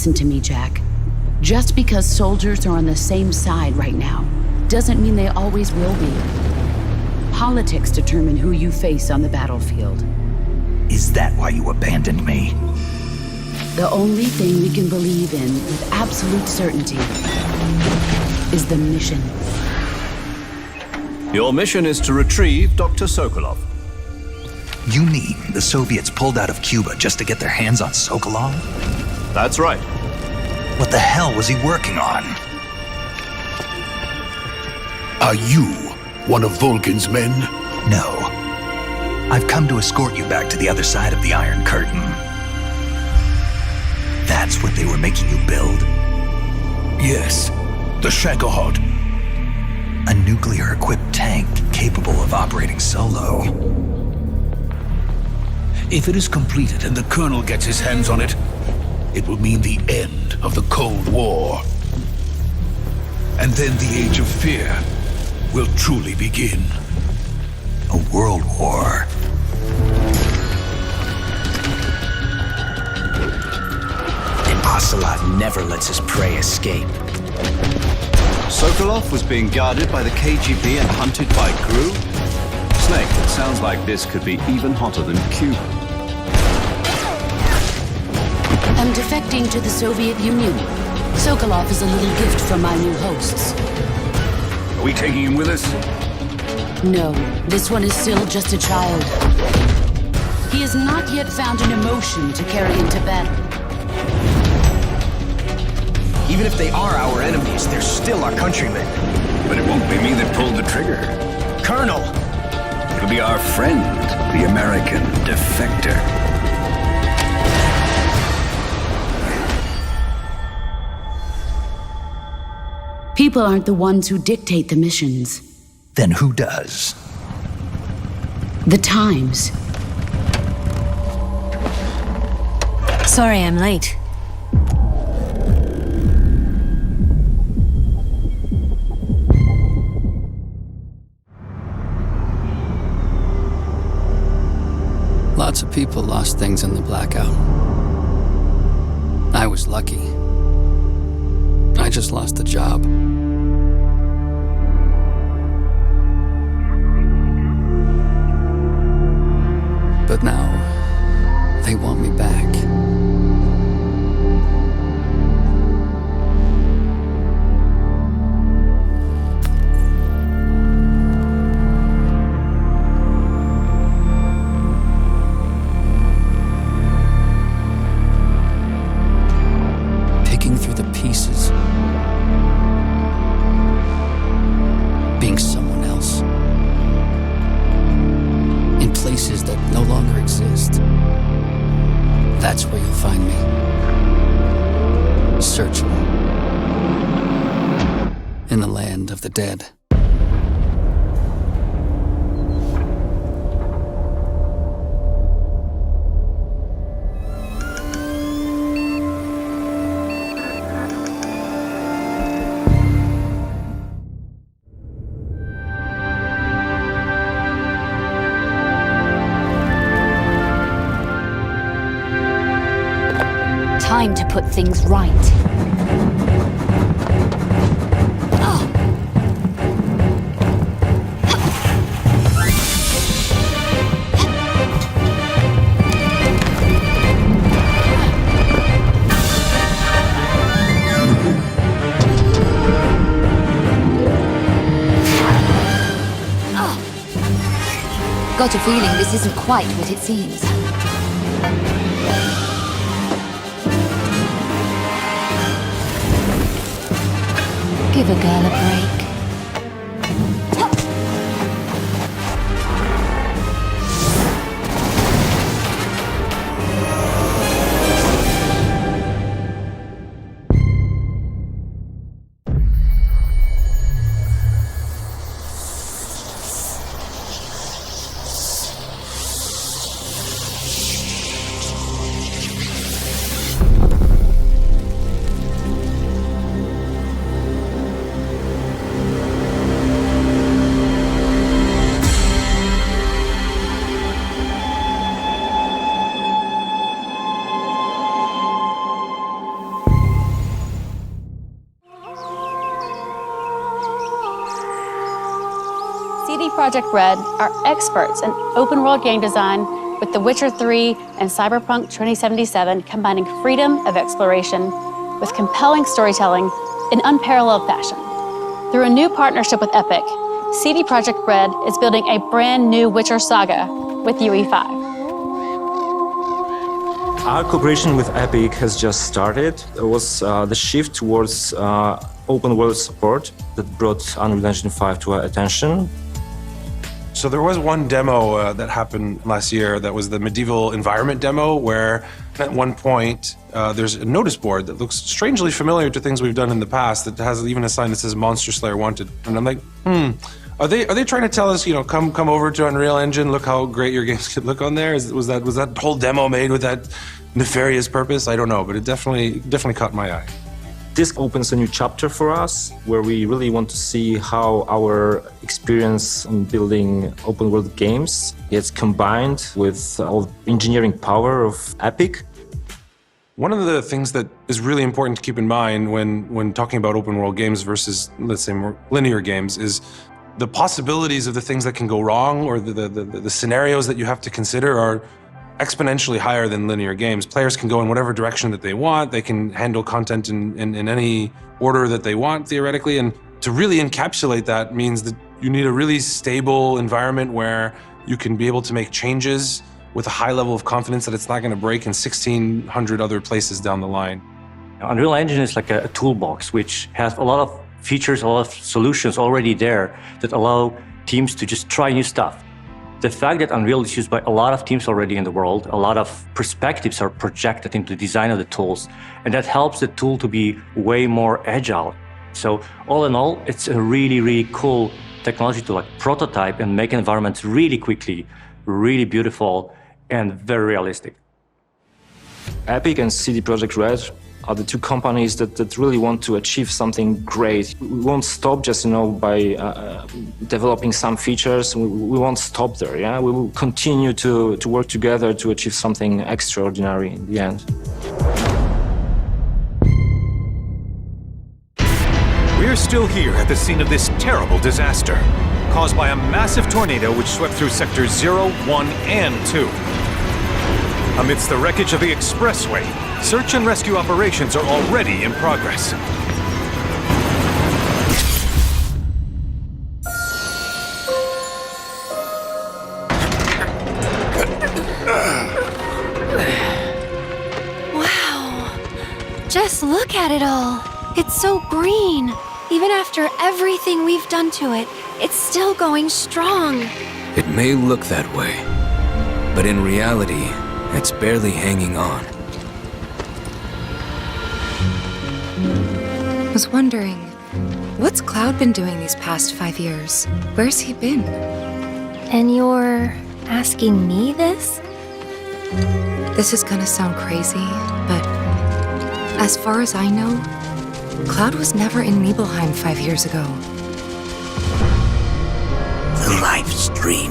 Listen to me, Jack. Just because soldiers are on the same side right now doesn't mean they always will be. Politics determine who you face on the battlefield. Is that why you abandoned me? The only thing we can believe in with absolute certainty is the mission. Your mission is to retrieve Dr. Sokolov. You mean the Soviets pulled out of Cuba just to get their hands on Sokolov? That's right. What the hell was he working on? Are you one of Vulcan's men? No. I've come to escort you back to the other side of the Iron Curtain. That's what they were making you build? Yes, the Shagohod. A nuclear-equipped tank capable of operating solo. If it is completed and the Colonel gets his hands on it, it will mean the end of the Cold War. And then the Age of Fear will truly begin. A world war. And Ocelot never lets his prey escape. Sokolov was being guarded by the KGB and hunted by Gru? Snake, it sounds like this could be even hotter than Cuba. I'm defecting to the Soviet Union. Sokolov is a little gift from my new hosts. Are we taking him with us? No, this one is still just a child. He has not yet found an emotion to carry into battle. Even if they are our enemies, they're still our countrymen. But it won't be me that pulled the trigger. Colonel! It'll be our friend, the American defector. People aren't the ones who dictate the missions. Then who does? The times. Sorry I'm late. Lots of people lost things in the blackout. I was lucky. I just lost a job. But now, they want me back. Picking through the pieces. Being someone else. In places that no longer exist. That's where you'll find me. Searching. In the land of the dead. Time to put things right. Got a feeling this isn't quite what it seems. Give a girl a break. CD Projekt Red are experts in open-world game design, with The Witcher 3 and Cyberpunk 2077 combining freedom of exploration with compelling storytelling in unparalleled fashion. Through a new partnership with Epic, CD Projekt Red is building a brand new Witcher saga with UE5. Our cooperation with Epic has just started. It was the shift towards open world support that brought Unreal Engine 5 to our attention. So there was one demo that happened last year that was the medieval environment demo, where at one point there's a notice board that looks strangely familiar to things we've done in the past that has even a sign that says Monster Slayer Wanted. And I'm like, are they trying to tell us, come over to Unreal Engine, look how great your games could look on there? Was that whole demo made with that nefarious purpose? I don't know, but it definitely caught my eye. This opens a new chapter for us, where we really want to see how our experience in building open world games gets combined with all the engineering power of Epic. One of the things that is really important to keep in mind when talking about open world games versus, let's say, more linear games is the possibilities of the things that can go wrong, or the scenarios that you have to consider are exponentially higher than linear games. Players can go in whatever direction that they want. They can handle content in any order that they want, theoretically. And to really encapsulate that means that you need a really stable environment where you can be able to make changes with a high level of confidence that it's not going to break in 1,600 other places down the line. Unreal Engine is like a toolbox which has a lot of features, a lot of solutions already there that allow teams to just try new stuff. The fact that Unreal is used by a lot of teams already in the world, a lot of perspectives are projected into the design of the tools, and that helps the tool to be way more agile. So all in all, it's a really, really cool technology to prototype and make environments really quickly, really beautiful, and very realistic. Epic and CD Projekt Red are the two companies that really want to achieve something great. We won't stop just, by developing some features. We won't stop there, yeah? We will continue to work together to achieve something extraordinary in the end. We're still here at the scene of this terrible disaster, caused by a massive tornado which swept through sectors 0, 1, and 2. Amidst the wreckage of the expressway, search and rescue operations are already in progress. Wow. Just look at it all. It's so green. Even after everything we've done to it, it's still going strong. It may look that way, but in reality, it's barely hanging on. I was wondering, what's Cloud been doing these past 5 years? Where's he been? And you're asking me this? This is gonna sound crazy, but as far as I know, Cloud was never in Nibelheim 5 years ago. The life stream.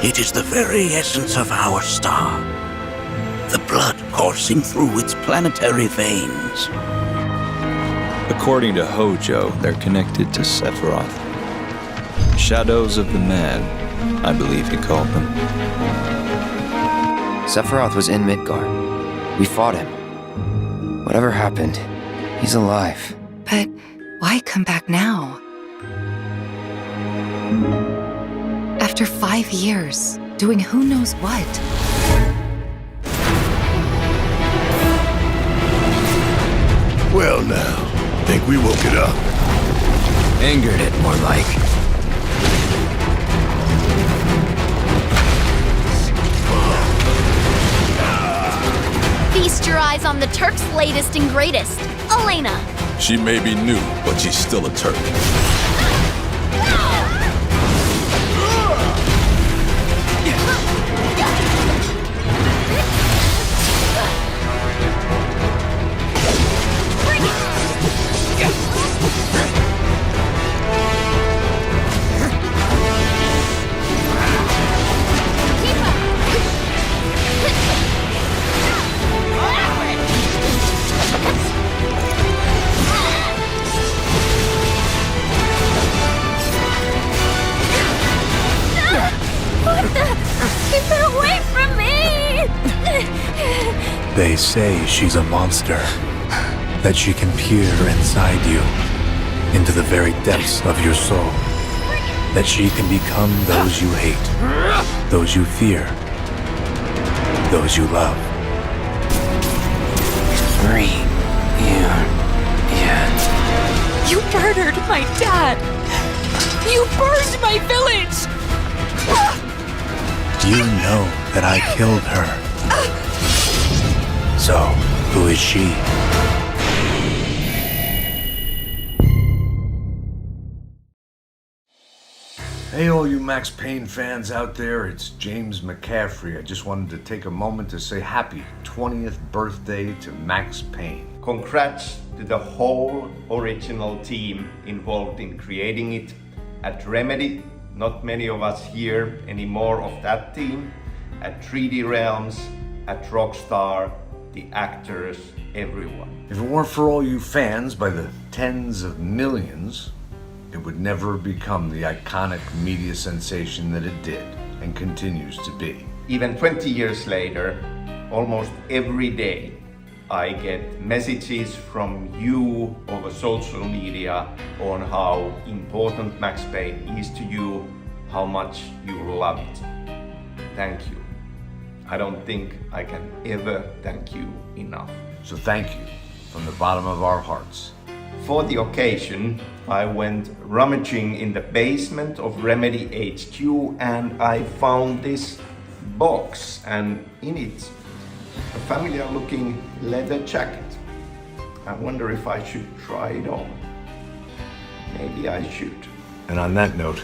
It is the very essence of our star. The blood coursing through its planetary veins. According to Hojo, they're connected to Sephiroth. Shadows of the Mad, I believe he called them. Sephiroth was in Midgard. We fought him. Whatever happened, he's alive. But why come back now? After 5 years, doing who knows what. Well now, think we woke it up? Angered it, more like. Feast your eyes on the Turk's latest and greatest, Elena. She may be new, but she's still a Turk. They say she's a monster, that she can peer inside you, into the very depths of your soul, that she can become those you hate, those you fear, those you love. Reunion. You murdered my dad! You burned my village! You know that I killed her. So, who is she? Hey, all you Max Payne fans out there, it's James McCaffrey. I just wanted to take a moment to say happy 20th birthday to Max Payne. Congrats to the whole original team involved in creating it. At Remedy, not many of us here anymore of that team. At 3D Realms, at Rockstar, the actors, everyone. If it weren't for all you fans by the tens of millions, it would never become the iconic media sensation that it did and continues to be. Even 20 years later, almost every day, I get messages from you over social media on how important Max Payne is to you, how much you love it. Thank you. I don't think I can ever thank you enough. So thank you from the bottom of our hearts. For the occasion, I went rummaging in the basement of Remedy HQ and I found this box, and in it, a familiar looking leather jacket. I wonder if I should try it on. Maybe I should. And on that note,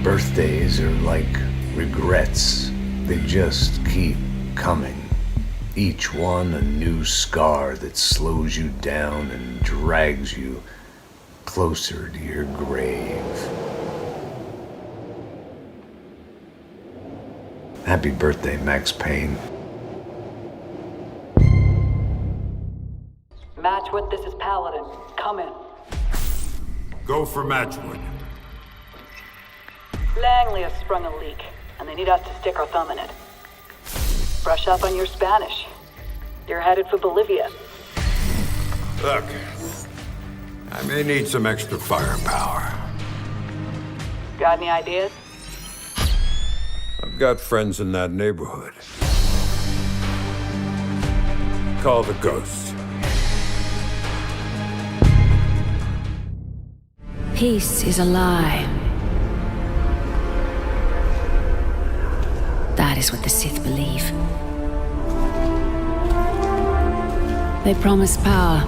birthdays are like regrets. They just keep coming. Each one a new scar that slows you down and drags you closer to your grave. Happy birthday, Max Payne. Matchwood, this is Paladin. Come in. Go for Matchwood. Langley has sprung a leak, and they need us to stick our thumb in it. Brush up on your Spanish. You're headed for Bolivia. Look, I may need some extra firepower. Got any ideas? I've got friends in that neighborhood. Call the Ghost. Peace is a lie. That is what the Sith believe. They promise power.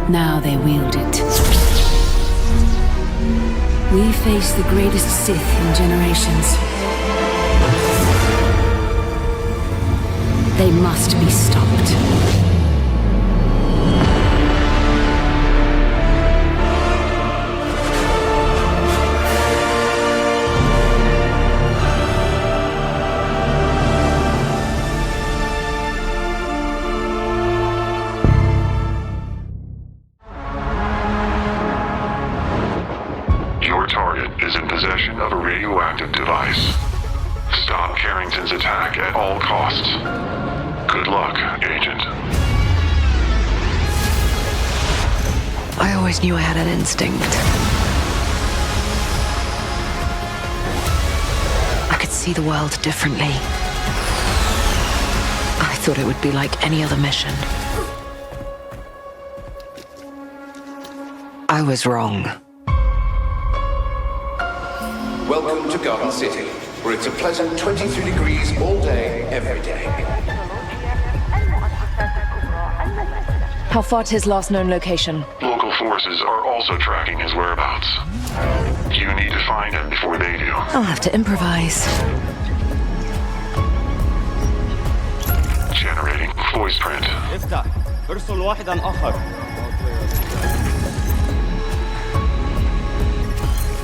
Now they wield it. We face the greatest Sith in generations. They must be stopped. Is in possession of a radioactive device. Stop Carrington's attack at all costs. Good luck, Agent. I always knew I had an instinct. I could see the world differently. I thought it would be like any other mission. I was wrong. Welcome to Garden City, where it's a pleasant 23 degrees all day, every day. How far to his last known location? Local forces are also tracking his whereabouts. You need to find him before they do. I'll have to improvise. Generating voice print. افتح. ارسل واحدا آخر.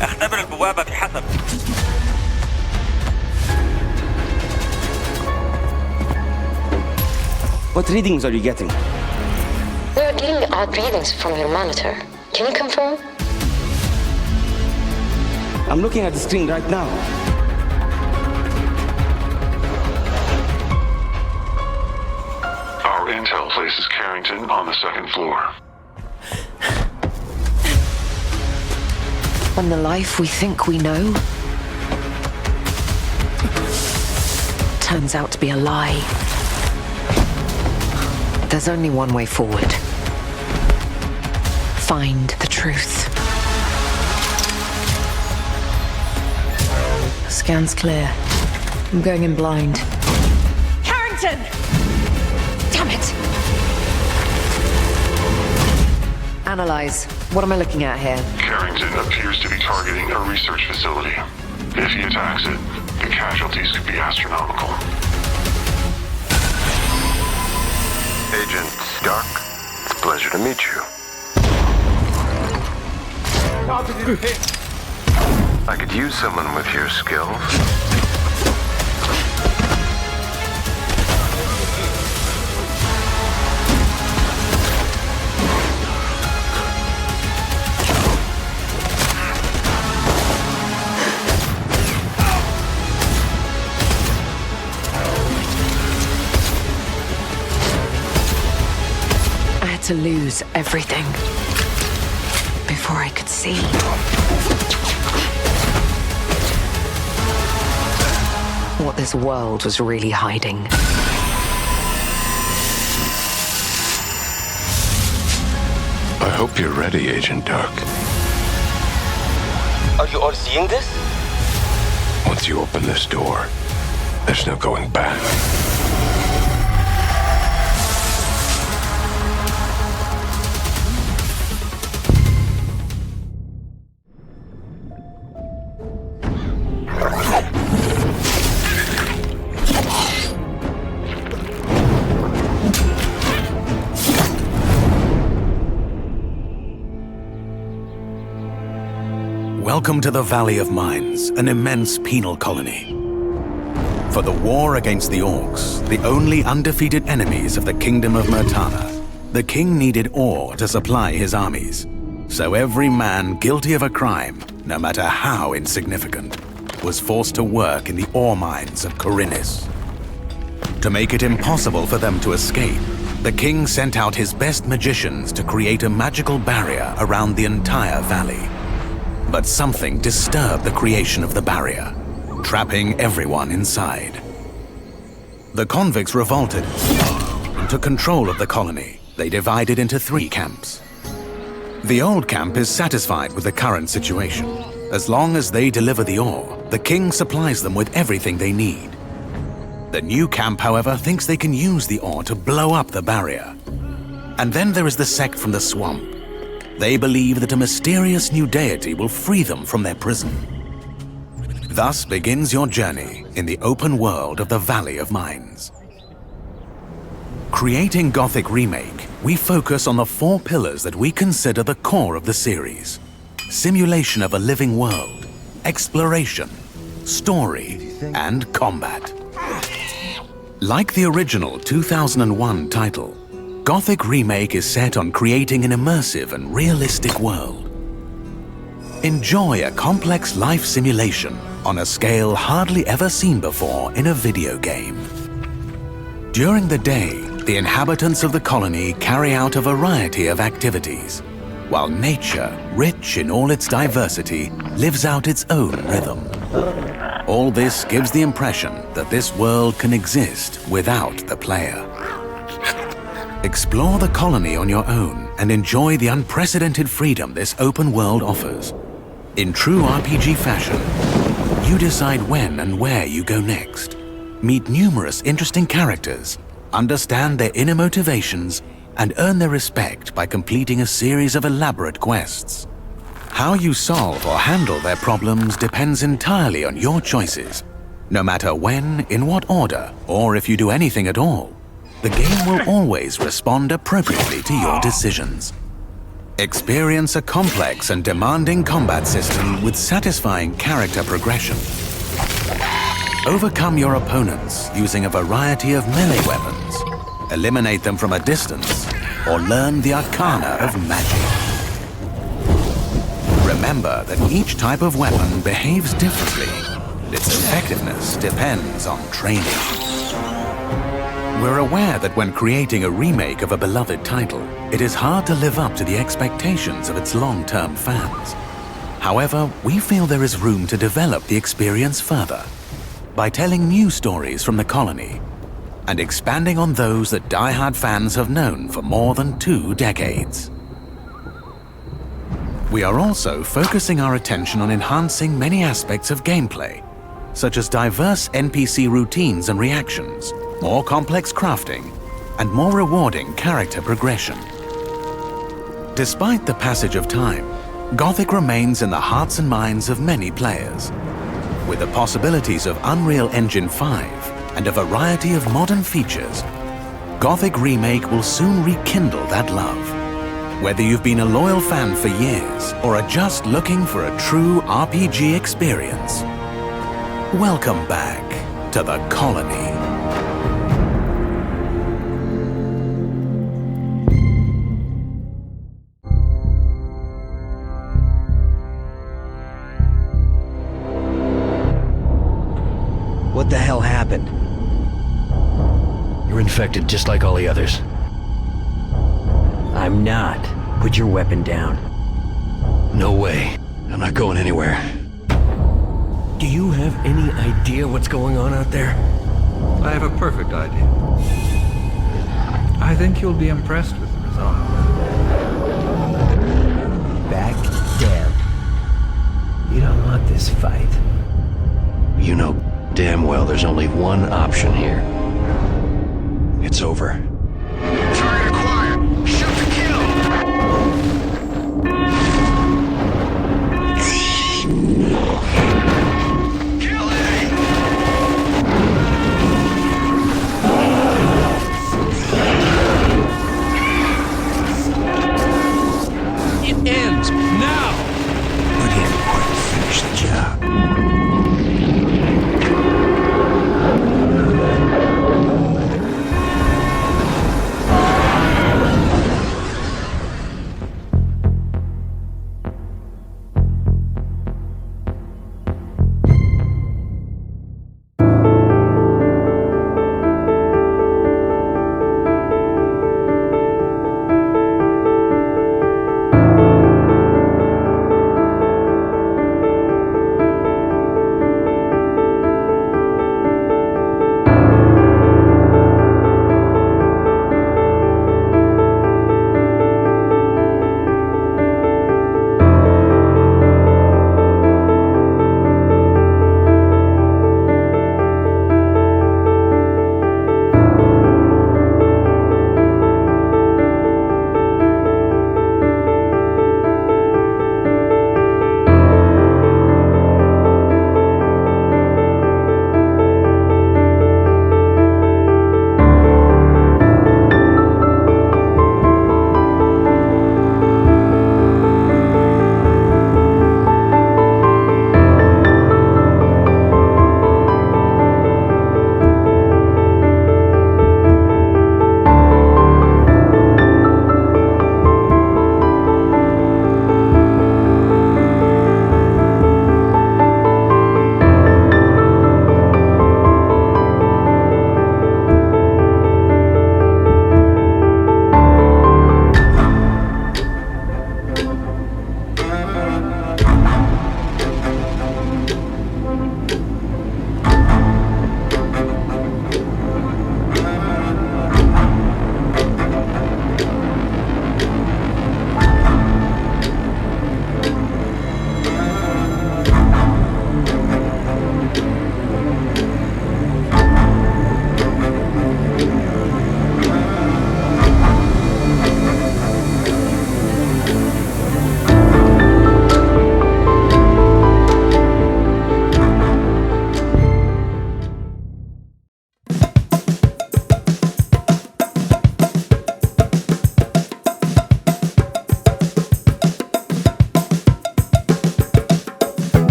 اختبر البوابة بحسب. What readings are you getting? We are getting odd readings from your monitor. Can you confirm? I'm looking at the screen right now. Your intel places Carrington on the second floor. When the life we think we know turns out to be a lie, there's only one way forward. Find the truth. Scan's clear. I'm going in blind. Carrington! Damn it! Analyze. What am I looking at here? Carrington appears to be targeting a research facility. If he attacks it, the casualties could be astronomical. Agent Stark, it's a pleasure to meet you. I could use someone with your skills. To lose everything before I could see. What this world was really hiding. I hope you're ready, Agent Dark. Are you all seeing this? Once you open this door, there's no going back. Welcome to the Valley of Mines, an immense penal colony. For the war against the Orcs, the only undefeated enemies of the Kingdom of Murtana, the king needed ore to supply his armies. So every man guilty of a crime, no matter how insignificant, was forced to work in the ore mines of Khorinis. To make it impossible for them to escape, the king sent out his best magicians to create a magical barrier around the entire valley. But something disturbed the creation of the barrier, trapping everyone inside. The convicts revolted and took control of the colony. They divided into 3 camps. The old camp is satisfied with the current situation. As long as they deliver the ore, the king supplies them with everything they need. The new camp, however, thinks they can use the ore to blow up the barrier. And then there is the sect from the swamp. They believe that a mysterious new deity will free them from their prison. Thus begins your journey in the open world of the Valley of Mines. Creating Gothic Remake, we focus on the 4 pillars that we consider the core of the series: simulation of a living world, exploration, story, and combat. Like the original 2001 title, Gothic Remake is set on creating an immersive and realistic world. Enjoy a complex life simulation on a scale hardly ever seen before in a video game. During the day, the inhabitants of the colony carry out a variety of activities, while nature, rich in all its diversity, lives out its own rhythm. All this gives the impression that this world can exist without the player. Explore the colony on your own and enjoy the unprecedented freedom this open world offers. In true RPG fashion, you decide when and where you go next. Meet numerous interesting characters, understand their inner motivations, and earn their respect by completing a series of elaborate quests. How you solve or handle their problems depends entirely on your choices. No matter when, in what order, or if you do anything at all, the game will always respond appropriately to your decisions. Experience a complex and demanding combat system with satisfying character progression. Overcome your opponents using a variety of melee weapons, eliminate them from a distance, or learn the arcana of magic. Remember that each type of weapon behaves differently. Its effectiveness depends on training. We're aware that when creating a remake of a beloved title, it is hard to live up to the expectations of its long-term fans. However, we feel there is room to develop the experience further by telling new stories from the colony and expanding on those that die-hard fans have known for more than 2 decades. We are also focusing our attention on enhancing many aspects of gameplay, such as diverse NPC routines and reactions, more complex crafting, and more rewarding character progression. Despite the passage of time, Gothic remains in the hearts and minds of many players. With the possibilities of Unreal Engine 5 and a variety of modern features, Gothic Remake will soon rekindle that love. Whether you've been a loyal fan for years or are just looking for a true RPG experience, welcome back to the Colony. What the hell happened? You're infected just like all the others. I'm not. Put your weapon down. No way. I'm not going anywhere. Do you have any idea what's going on out there? I have a perfect idea. I think you'll be impressed with the result. Back down. You don't want this fight. You know damn well there's only one option here. It's over.